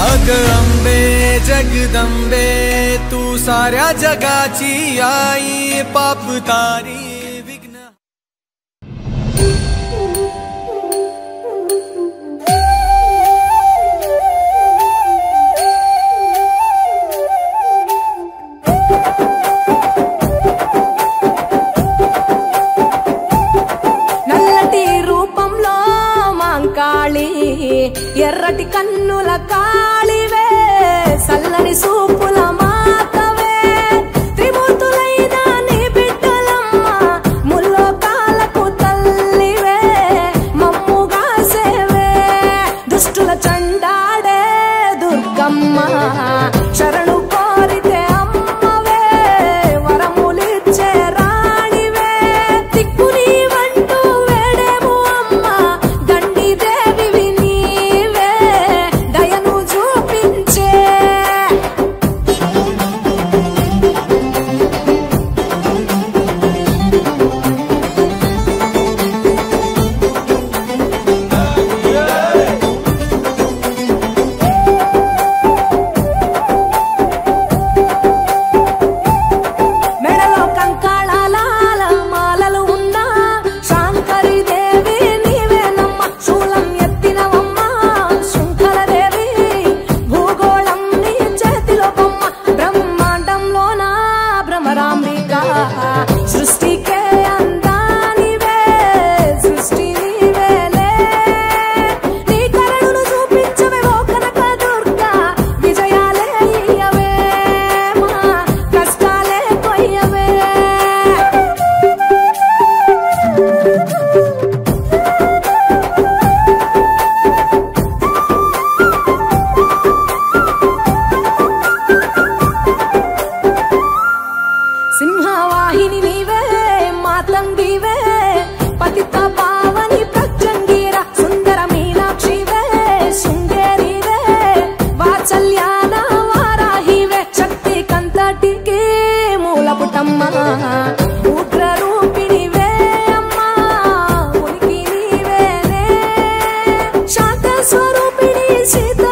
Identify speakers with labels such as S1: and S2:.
S1: अग अंबे जगदंबे तू साऱ्या जगाची आई पाप तारी
S2: ఎర్రటి కన్నుల కాళివే సల్లని సూపుల మాతవే త్రిమూర్తులైన నీ బిడ్డలమ్మ ముల్లోకాలకు తల్లివే మమ్ముగా సేవే దుష్టుల చండాడే దుర్గమ్మ శరణు కోరితే అమ్మవే వరములిచ్చే రాణివే దిక్కుని వంటూ వేడేము అమ్మ దండి దేవి సృష్టికే అందానివే సృష్టి నీవేలే నీ కరుణను చూపించవే ఓ కనక దుర్గా విజయాలే ఇయ్యవే మా కష్టాలే కొయ్యవే సింహవాహిని నీవే మాతంగివే పతిత పావని ప్రత్యంగిర సుందర మీనాక్షివే శృంగేరివే వాత్సల్యాన వారాహివే శక్తి కంతటికి మూలపుటమ్మ ఉగ్ర రూపిణివే అమ్మా ఉనికి నీవేనే శాంత స్వరూపిణి సీత